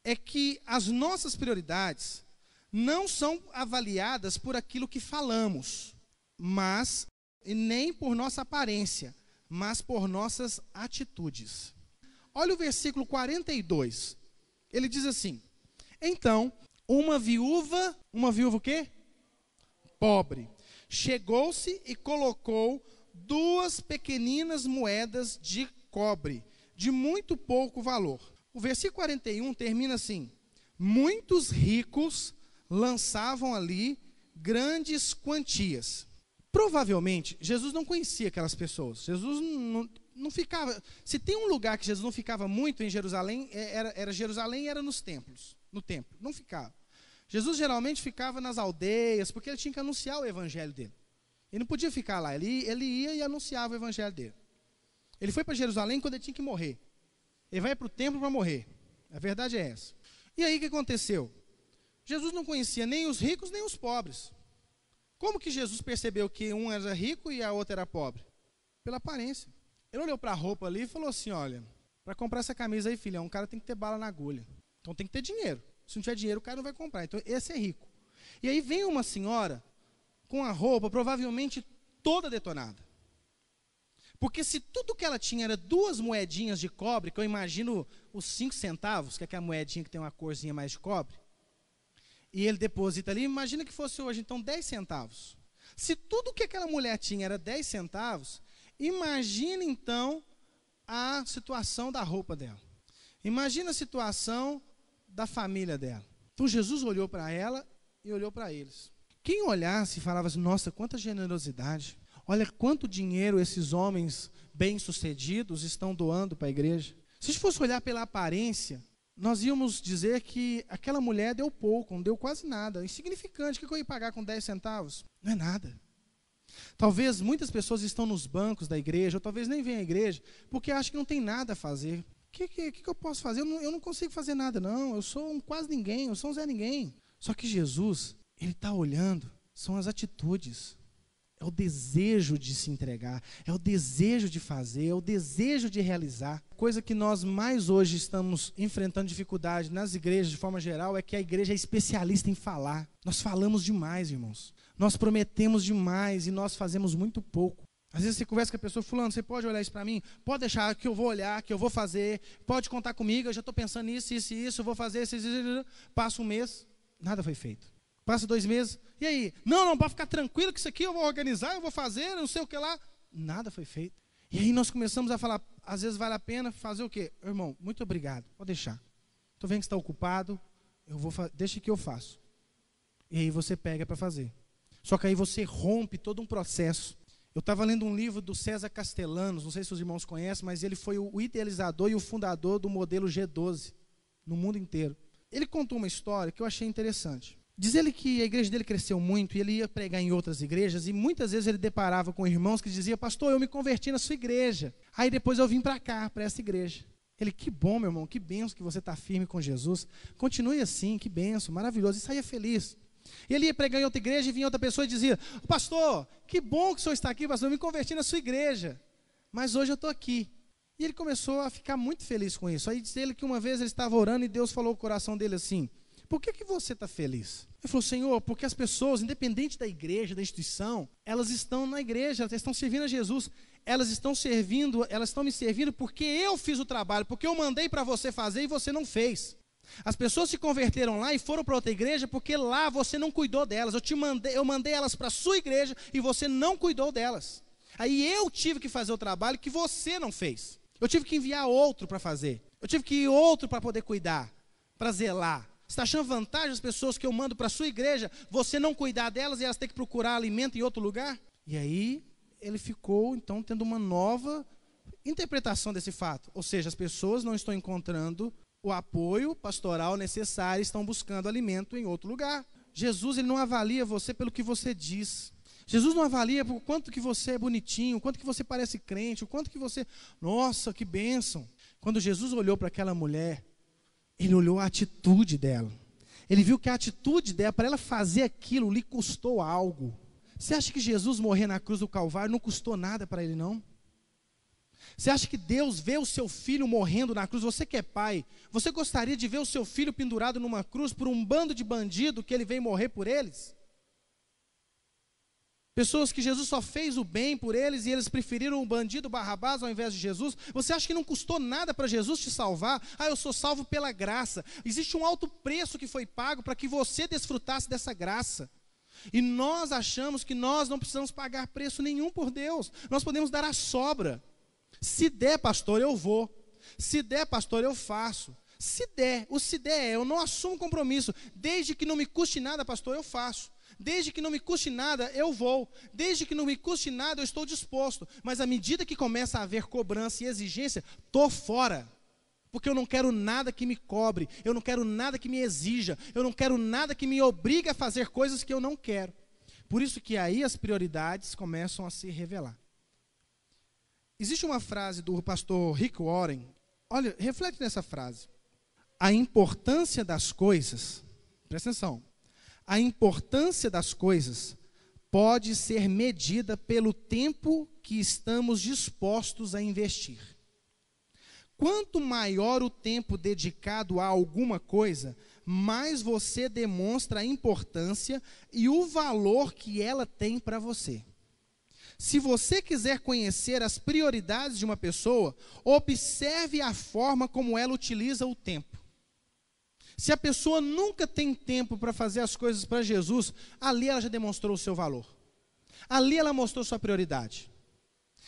é que as nossas prioridades não são avaliadas por aquilo que falamos, mas nem por nossa aparência, mas por nossas atitudes. Olha o versículo 42. Ele diz assim: então, uma viúva o quê? Pobre, chegou-se e colocou 2 pequeninas moedas de cobre, de muito pouco valor. O versículo 41 termina assim: muitos ricos lançavam ali grandes quantias. Provavelmente, Jesus não conhecia aquelas pessoas. Jesus não ficava. Se tem um lugar que Jesus não ficava muito em Jerusalém, era Jerusalém e era nos templos, no templo, não ficava. Jesus geralmente ficava nas aldeias, porque ele tinha que anunciar o evangelho dele. Ele não podia ficar lá, ele ia e anunciava o evangelho dele. Ele foi para Jerusalém quando ele tinha que morrer. Ele vai para o templo para morrer. A verdade é essa. E aí o que aconteceu? Jesus não conhecia nem os ricos nem os pobres. Como que Jesus percebeu que um era rico e a outra era pobre? Pela aparência. Ele olhou para a roupa ali e falou assim, olha, para comprar essa camisa aí, filhão, um cara tem que ter bala na agulha. Então tem que ter dinheiro. Se não tiver dinheiro, o cara não vai comprar. Então esse é rico. E aí vem uma senhora com a roupa provavelmente toda detonada. Porque se tudo que ela tinha era 2 moedinhas de cobre, que eu imagino os 5 centavos, que é aquela moedinha que tem uma corzinha mais de cobre, e ele deposita ali, imagina que fosse hoje, então, 10 centavos. Se tudo que aquela mulher tinha era 10 centavos, imagina, então, a situação da roupa dela. Imagina a situação da família dela. Então, Jesus olhou para ela e olhou para eles. Quem olhasse e falava assim, nossa, quanta generosidade. Olha quanto dinheiro esses homens bem-sucedidos estão doando para a igreja. Se a gente fosse olhar pela aparência, nós íamos dizer que aquela mulher deu pouco, não deu quase nada. Insignificante, o que eu ia pagar com 10 centavos? Não é nada. Talvez muitas pessoas estão nos bancos da igreja, ou talvez nem venham à igreja, porque acham que não tem nada a fazer. O que eu posso fazer? Eu não consigo fazer nada, não. Eu sou um quase ninguém, eu sou um Zé Ninguém. Só que Jesus, ele está olhando, são as atitudes. É o desejo de se entregar, é o desejo de fazer, é o desejo de realizar. Coisa que nós mais hoje estamos enfrentando dificuldade nas igrejas, de forma geral, é que a igreja é especialista em falar. Nós falamos demais, irmãos. Nós prometemos demais e nós fazemos muito pouco. Às vezes você conversa com a pessoa, fulano, você pode olhar isso para mim? Pode deixar que eu vou olhar, que eu vou fazer. Pode contar comigo, eu já estou pensando nisso, isso e isso, eu vou fazer isso. Passa um mês, nada foi feito. Passa 2 meses, e aí? Não, pode ficar tranquilo que isso aqui eu vou organizar, eu vou fazer, não sei o que lá. Nada foi feito. E aí nós começamos a falar, às vezes vale a pena fazer o quê? Irmão, muito obrigado, pode deixar. Estou vendo que você está ocupado, deixa que eu faço. E aí você pega para fazer. Só que aí você rompe todo um processo. Eu estava lendo um livro do César Castellanos, não sei se os irmãos conhecem, mas ele foi o idealizador e o fundador do modelo G12, no mundo inteiro. Ele contou uma história que eu achei interessante. Diz ele que a igreja dele cresceu muito e ele ia pregar em outras igrejas e muitas vezes ele deparava com irmãos que diziam, pastor, eu me converti na sua igreja, aí depois eu vim para cá, para essa igreja. Ele, que bom, meu irmão, que benção que você está firme com Jesus, continue assim, que benção, maravilhoso, e saia feliz. E ele ia pregar em outra igreja e vinha outra pessoa e dizia, pastor, que bom que o senhor está aqui, pastor, eu me converti na sua igreja, mas hoje eu estou aqui. E ele começou a ficar muito feliz com isso. Aí diz ele que uma vez ele estava orando e Deus falou no coração dele assim, por que você está feliz? Ele falou, Senhor, porque as pessoas, independente da igreja, da instituição, elas estão na igreja, elas estão servindo a Jesus, elas estão me servindo porque eu fiz o trabalho, porque eu mandei para você fazer e você não fez. As pessoas se converteram lá e foram para outra igreja porque lá você não cuidou delas, eu mandei elas para a sua igreja e você não cuidou delas. Aí eu tive que fazer o trabalho que você não fez. Eu tive que enviar outro para fazer, eu tive que ir outro para poder cuidar, para zelar. Você está achando vantagem as pessoas que eu mando para a sua igreja, você não cuidar delas e elas têm que procurar alimento em outro lugar? E aí ele ficou, então, tendo uma nova interpretação desse fato. Ou seja, as pessoas não estão encontrando o apoio pastoral necessário, estão buscando alimento em outro lugar. Jesus, ele não avalia você pelo que você diz. Jesus não avalia por quanto que você é bonitinho, o quanto que você parece crente, o quanto que você... Nossa, que bênção! Quando Jesus olhou para aquela mulher, ele olhou a atitude dela. Ele viu que a atitude dela, para ela fazer aquilo, lhe custou algo. Você acha que Jesus morrer na cruz do Calvário não custou nada para ele, não? Você acha que Deus vê o seu filho morrendo na cruz? Você que é pai, você gostaria de ver o seu filho pendurado numa cruz por um bando de bandido que ele veio morrer por eles? Pessoas que Jesus só fez o bem por eles e eles preferiram o bandido Barrabás ao invés de Jesus. Você acha que não custou nada para Jesus te salvar? Eu sou salvo pela graça. Existe um alto preço que foi pago para que você desfrutasse dessa graça. E nós achamos que nós não precisamos pagar preço nenhum por Deus. Nós podemos dar a sobra. Se der, pastor, eu vou. Se der, pastor, eu faço. Se der, eu não assumo compromisso. Desde que não me custe nada, pastor, eu faço. Desde que não me custe nada, eu vou. Desde que não me custe nada, eu estou disposto. Mas à medida que começa a haver cobrança e exigência, estou fora. Porque eu não quero nada que me cobre, eu não quero nada que me exija, eu não quero nada que me obrigue a fazer coisas que eu não quero. Por isso que aí as prioridades começam a se revelar. Existe uma frase do pastor Rick Warren, olha, reflete nessa frase. A importância das coisas, presta atenção, a importância das coisas pode ser medida pelo tempo que estamos dispostos a investir. Quanto maior o tempo dedicado a alguma coisa, mais você demonstra a importância e o valor que ela tem para você. Se você quiser conhecer as prioridades de uma pessoa, observe a forma como ela utiliza o tempo. Se a pessoa nunca tem tempo para fazer as coisas para Jesus, ali ela já demonstrou o seu valor. Ali ela mostrou sua prioridade.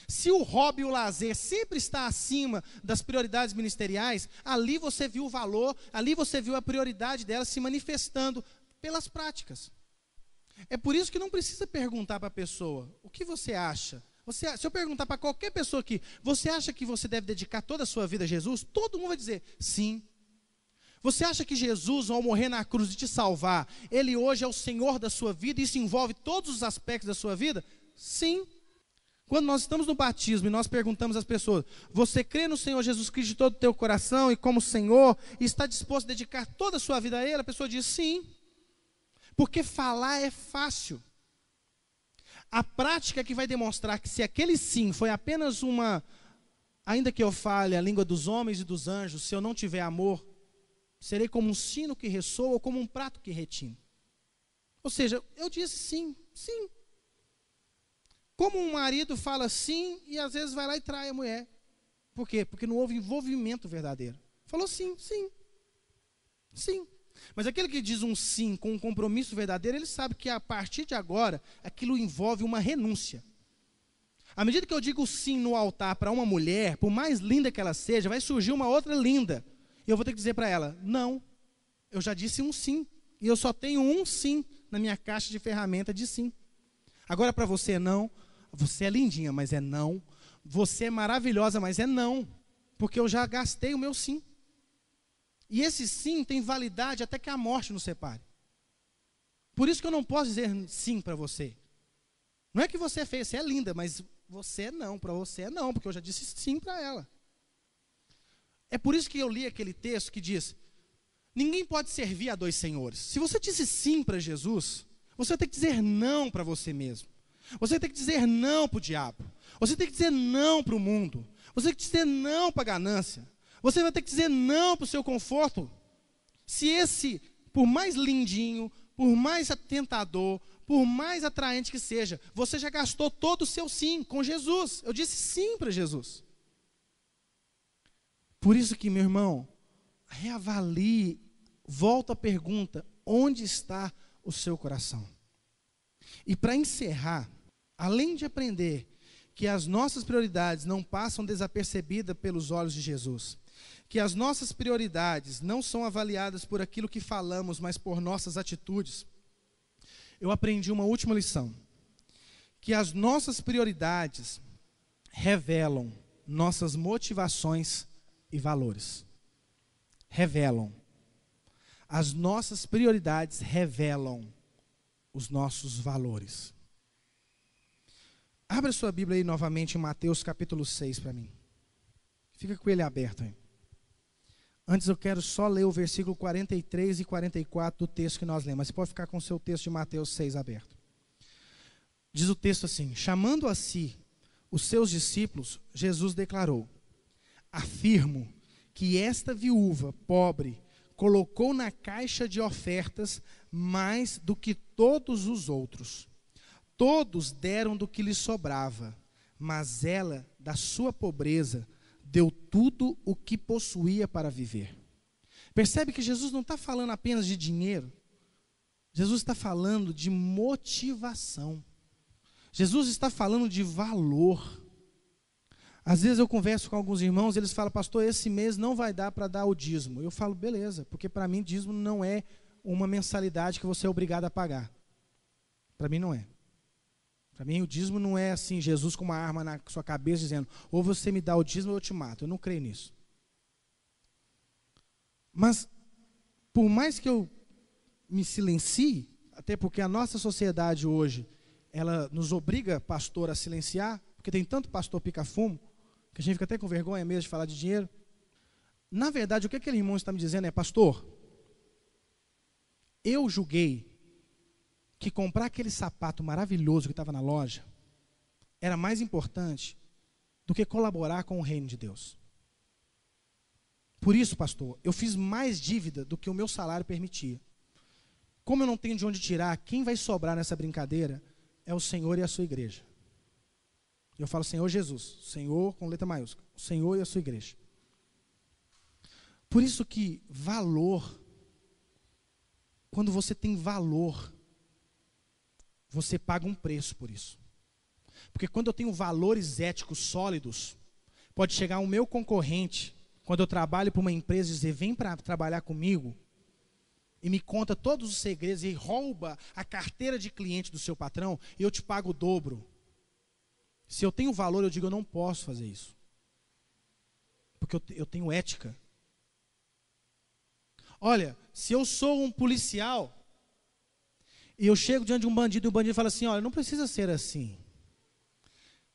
Se o hobby e o lazer sempre está acima das prioridades ministeriais, ali você viu o valor, ali você viu a prioridade dela se manifestando pelas práticas. É por isso que não precisa perguntar para a pessoa, o que você acha? Se eu perguntar para qualquer pessoa aqui, você acha que você deve dedicar toda a sua vida a Jesus? Todo mundo vai dizer, sim. Você acha que Jesus, ao morrer na cruz e te salvar, Ele hoje é o Senhor da sua vida e isso envolve todos os aspectos da sua vida? Sim. Quando nós estamos no batismo e nós perguntamos às pessoas, você crê no Senhor Jesus Cristo de todo o teu coração e como Senhor, e está disposto a dedicar toda a sua vida a Ele? A pessoa diz sim, porque falar é fácil. A prática que vai demonstrar que se aquele sim foi apenas uma, ainda que eu fale a língua dos homens e dos anjos, se eu não tiver amor, serei como um sino que ressoa ou como um prato que retine. Ou seja, eu disse sim, sim. Como um marido fala sim e às vezes vai lá e trai a mulher. Por quê? Porque não houve envolvimento verdadeiro. Falou sim, sim, sim. Mas aquele que diz um sim com um compromisso verdadeiro, ele sabe que a partir de agora, aquilo envolve uma renúncia. À medida que eu digo sim no altar para uma mulher, por mais linda que ela seja, vai surgir uma outra linda. E eu vou ter que dizer para ela, não, eu já disse um sim. E eu só tenho um sim na minha caixa de ferramenta de sim. Agora para você é não. Você é lindinha, mas é não. Você é maravilhosa, mas é não. Porque eu já gastei o meu sim. E esse sim tem validade até que a morte nos separe. Por isso que eu não posso dizer sim para você. Não é que você é feia, você é linda, mas você é não. Para você é não, porque eu já disse sim para ela. É por isso que eu li aquele texto que diz, ninguém pode servir a dois senhores. Se você disse sim para Jesus, você vai ter que dizer não para você mesmo. Você tem que dizer não para o diabo. Você tem que dizer não para o mundo. Você tem que dizer não para a ganância. Você vai ter que dizer não para o seu conforto. Se esse, por mais lindinho, por mais tentador, por mais atraente que seja, você já gastou todo o seu sim com Jesus. Eu disse sim para Jesus. Por isso que, meu irmão, reavalie, volta a pergunta, onde está o seu coração? E para encerrar, além de aprender que as nossas prioridades não passam desapercebidas pelos olhos de Jesus, que as nossas prioridades não são avaliadas por aquilo que falamos, mas por nossas atitudes, eu aprendi uma última lição, que as nossas prioridades revelam nossas motivações e valores. Revelam. As nossas prioridades revelam os nossos valores. Abra sua Bíblia aí novamente em Mateus capítulo 6 para mim. Fica com ele aberto aí. Antes eu quero só ler o versículo 43 e 44 do texto que nós lemos. Mas você pode ficar com o seu texto de Mateus 6 aberto. Diz o texto assim, chamando a si os seus discípulos, Jesus declarou, afirmo que esta viúva pobre colocou na caixa de ofertas mais do que todos os outros. Todos deram do que lhe sobrava, mas ela, da sua pobreza, deu tudo o que possuía para viver. Percebe que Jesus não está falando apenas de dinheiro. Jesus está falando de motivação. Jesus está falando de valor. Às vezes eu converso com alguns irmãos, eles falam, pastor, esse mês não vai dar para dar o dízimo. Eu falo, beleza, porque para mim dízimo não é uma mensalidade que você é obrigado a pagar. Para mim não é. Para mim o dízimo não é assim, Jesus com uma arma na sua cabeça dizendo, ou você me dá o dízimo ou eu te mato. Eu não creio nisso. Mas, por mais que eu me silencie, até porque a nossa sociedade hoje, ela nos obriga, pastor, a silenciar, porque tem tanto pastor pica-fumo, que a gente fica até com vergonha mesmo de falar de dinheiro. Na verdade, o que aquele irmão está me dizendo é, pastor, eu julguei que comprar aquele sapato maravilhoso que estava na loja era mais importante do que colaborar com o reino de Deus. Por isso, pastor, eu fiz mais dívida do que o meu salário permitia. Como eu não tenho de onde tirar, quem vai sobrar nessa brincadeira é o Senhor e a sua igreja. Eu falo Senhor Jesus, Senhor com letra maiúscula, o Senhor e a sua igreja. Por isso que valor, quando você tem valor, você paga um preço por isso. Porque quando eu tenho valores éticos sólidos, pode chegar o meu concorrente, quando eu trabalho para uma empresa, e dizer, vem para trabalhar comigo, e me conta todos os segredos, e rouba a carteira de cliente do seu patrão, e eu te pago o dobro. Se eu tenho valor, eu digo, eu não posso fazer isso. Porque eu tenho ética. Olha, se eu sou um policial, e eu chego diante de um bandido, e o bandido fala assim, olha, não precisa ser assim.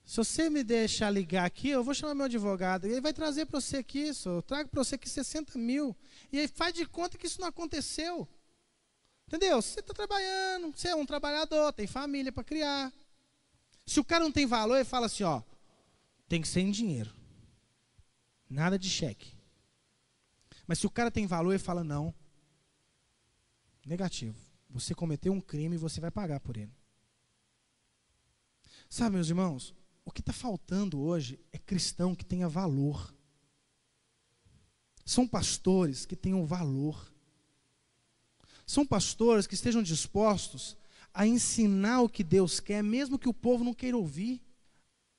Se você me deixar ligar aqui, eu vou chamar meu advogado, e ele vai trazer para você aqui isso, eu trago para você aqui 60 mil, e aí faz de conta que isso não aconteceu. Entendeu? Você está trabalhando, você é um trabalhador, tem família para criar. Se o cara não tem valor, ele fala assim, ó, tem que ser em dinheiro. Nada de cheque. Mas se o cara tem valor, ele fala, não, negativo. Você cometeu um crime e você vai pagar por ele. Sabe, meus irmãos, o que está faltando hoje é cristão que tenha valor. São pastores que tenham valor. São pastores que estejam dispostos a ensinar o que Deus quer, mesmo que o povo não queira ouvir.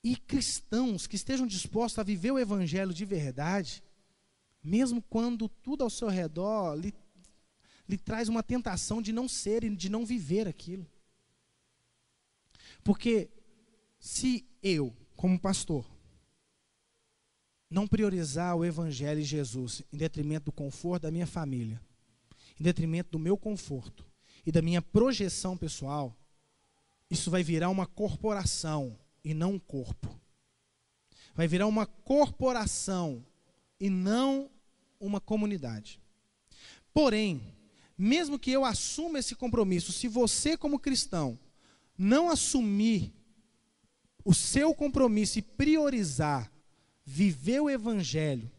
E cristãos que estejam dispostos a viver o evangelho de verdade, mesmo quando tudo ao seu redor lhe traz uma tentação de não ser e de não viver aquilo. Porque se eu, como pastor, não priorizar o evangelho e Jesus em detrimento do conforto da minha família, em detrimento do meu conforto e da minha projeção pessoal, isso vai virar uma corporação e não um corpo. Vai virar uma corporação e não uma comunidade. Porém, mesmo que eu assuma esse compromisso, se você como cristão não assumir o seu compromisso e priorizar viver o evangelho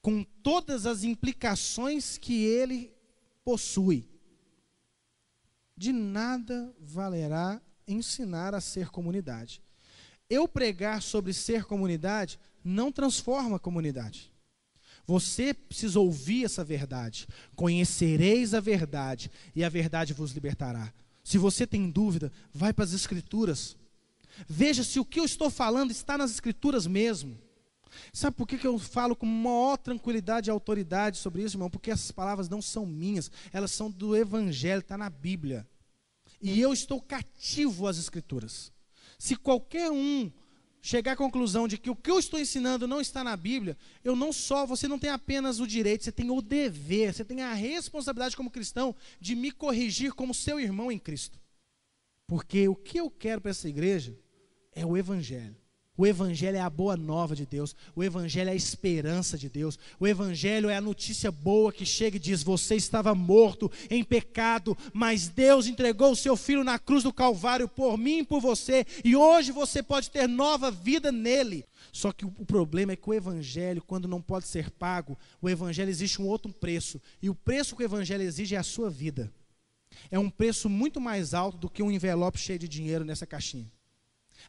com todas as implicações que ele possui, de nada valerá ensinar a ser comunidade. Eu pregar sobre ser comunidade não transforma a comunidade. Você precisa ouvir essa verdade. Conhecereis a verdade e a verdade vos libertará. Se você tem dúvida, vai para as Escrituras. Veja se o que eu estou falando está nas Escrituras mesmo. Sabe por que eu falo com maior tranquilidade e autoridade sobre isso, irmão? Porque essas palavras não são minhas, elas são do Evangelho, está na Bíblia. E eu estou cativo às Escrituras. Se qualquer um chegar à conclusão de que o que eu estou ensinando não está na Bíblia, você não tem apenas o direito, você tem o dever, você tem a responsabilidade como cristão de me corrigir como seu irmão em Cristo. Porque o que eu quero para essa igreja é o Evangelho. O Evangelho é a boa nova de Deus, o Evangelho é a esperança de Deus, o Evangelho é a notícia boa que chega e diz, você estava morto em pecado, mas Deus entregou o seu Filho na cruz do Calvário por mim e por você, e hoje você pode ter nova vida nele. Só que o problema é que o Evangelho, quando não pode ser pago, o Evangelho existe um outro preço, e o preço que o Evangelho exige é a sua vida. É um preço muito mais alto do que um envelope cheio de dinheiro nessa caixinha.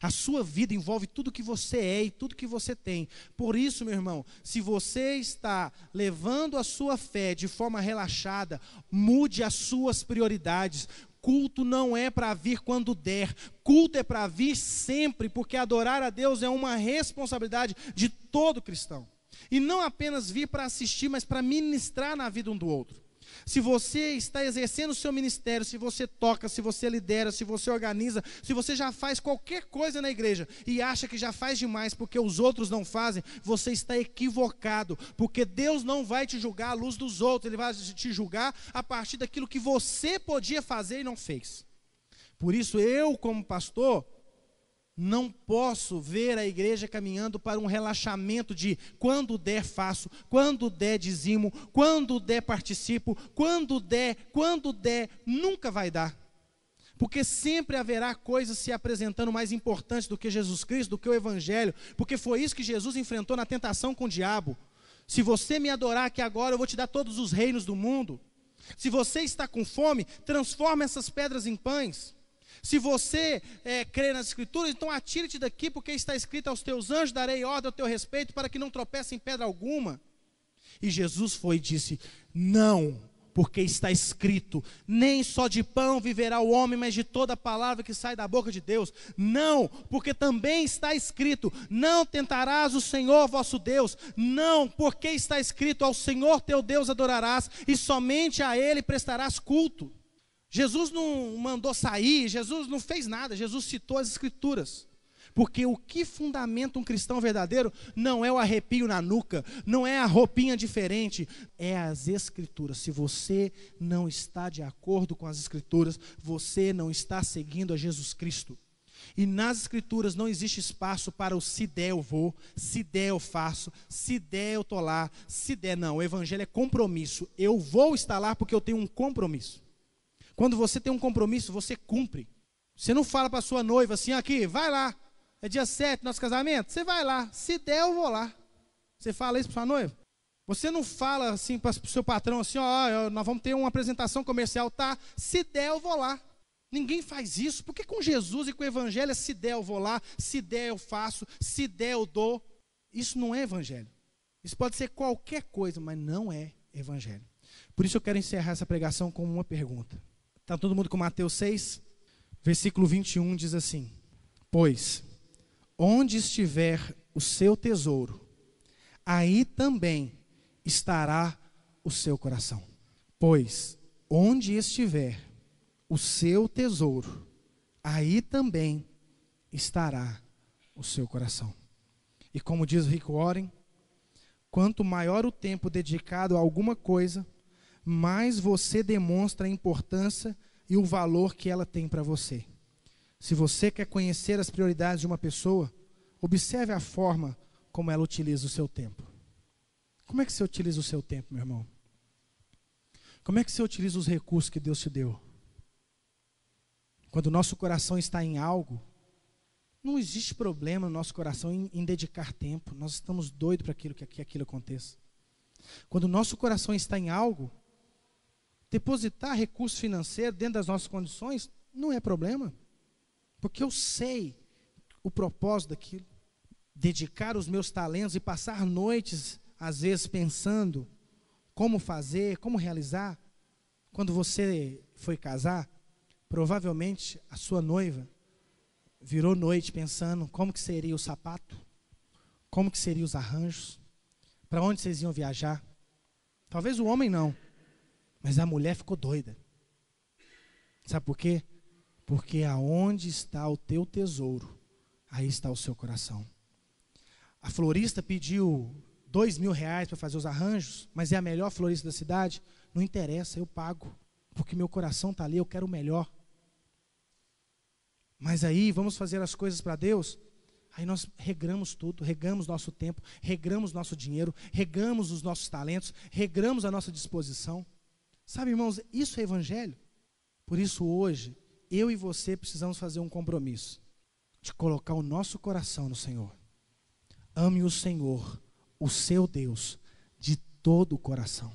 A sua vida envolve tudo que você é e tudo que você tem. Por isso, meu irmão, se você está levando a sua fé de forma relaxada, mude as suas prioridades. Culto não é para vir quando der, culto é para vir sempre, porque adorar a Deus é uma responsabilidade de todo cristão. E não apenas vir para assistir, mas para ministrar na vida um do outro. Se você está exercendo o seu ministério, se você toca, se você lidera, se você organiza, se você já faz qualquer coisa na igreja e acha que já faz demais porque os outros não fazem, você está equivocado, porque Deus não vai te julgar à luz dos outros, Ele vai te julgar a partir daquilo que você podia fazer e não fez. Por isso eu, como pastor, não posso ver a igreja caminhando para um relaxamento de quando der faço, quando der dizimo, quando der participo, quando der, nunca vai dar. Porque sempre haverá coisas se apresentando mais importantes do que Jesus Cristo, do que o Evangelho, porque foi isso que Jesus enfrentou na tentação com o diabo. Se você me adorar aqui agora, eu vou te dar todos os reinos do mundo. Se você está com fome, transforma essas pedras em pães. Se você crê nas Escrituras, então atire-te daqui, porque está escrito: aos teus anjos darei ordem ao teu respeito, para que não tropece em pedra alguma. E Jesus foi e disse: não, porque está escrito, nem só de pão viverá o homem, mas de toda palavra que sai da boca de Deus. Não, porque também está escrito: não tentarás o Senhor vosso Deus. Não, porque está escrito: ao Senhor teu Deus adorarás, e somente a Ele prestarás culto. Jesus não mandou sair, Jesus não fez nada, Jesus citou as Escrituras. Porque o que fundamenta um cristão verdadeiro não é o arrepio na nuca, não é a roupinha diferente, é as Escrituras. Se você não está de acordo com as Escrituras, você não está seguindo a Jesus Cristo. E nas Escrituras não existe espaço para o se der eu vou, se der eu faço, se der eu estou lá, se der não. O Evangelho é compromisso. Eu vou estar lá porque eu tenho um compromisso. Quando você tem um compromisso, você cumpre. Você não fala para a sua noiva assim: aqui, vai lá, é dia 7, nosso casamento, você vai lá, se der eu vou lá. Você fala isso para sua noiva? Você não fala assim para o seu patrão assim: ó, nós vamos ter uma apresentação comercial, tá? Se der eu vou lá. Ninguém faz isso. Por que com Jesus e com o Evangelho é se der eu vou lá, se der eu faço, se der eu dou? Isso não é Evangelho. Isso pode ser qualquer coisa, mas não é Evangelho. Por isso eu quero encerrar essa pregação com uma pergunta. Está todo mundo com Mateus 6? Versículo 21 diz assim: pois, onde estiver o seu tesouro, aí também estará o seu coração. Pois, onde estiver o seu tesouro, aí também estará o seu coração. E como diz Rick Warren, quanto maior o tempo dedicado a alguma coisa, mais você demonstra a importância e o valor que ela tem para você. Se você quer conhecer as prioridades de uma pessoa, observe a forma como ela utiliza o seu tempo. Como é que você utiliza o seu tempo, meu irmão? Como é que você utiliza os recursos que Deus te deu? Quando o nosso coração está em algo, não existe problema no nosso coração em dedicar tempo. Nós estamos doidos para que aquilo aconteça. Quando o nosso coração está em algo, depositar recurso financeiro dentro das nossas condições não é problema, porque eu sei o propósito daquilo. Dedicar os meus talentos e passar noites, às vezes, pensando como fazer, como realizar. Quando você foi casar, provavelmente a sua noiva virou noite pensando como que seria o sapato, como que seriam os arranjos, para onde vocês iam viajar. Talvez o homem não, mas a mulher ficou doida. Sabe por quê? Porque aonde está o teu tesouro, aí está o seu coração. A florista pediu R$2.000 para fazer os arranjos, mas é a melhor florista da cidade. Não interessa, eu pago, porque meu coração está ali, eu quero o melhor. Mas aí vamos fazer as coisas para Deus, aí nós regramos tudo, regamos nosso tempo, regramos nosso dinheiro, regamos os nossos talentos, regramos a nossa disposição. Sabe, irmãos, isso é Evangelho. Por isso hoje, eu e você precisamos fazer um compromisso de colocar o nosso coração no Senhor. Ame o Senhor, o seu Deus, de todo o coração.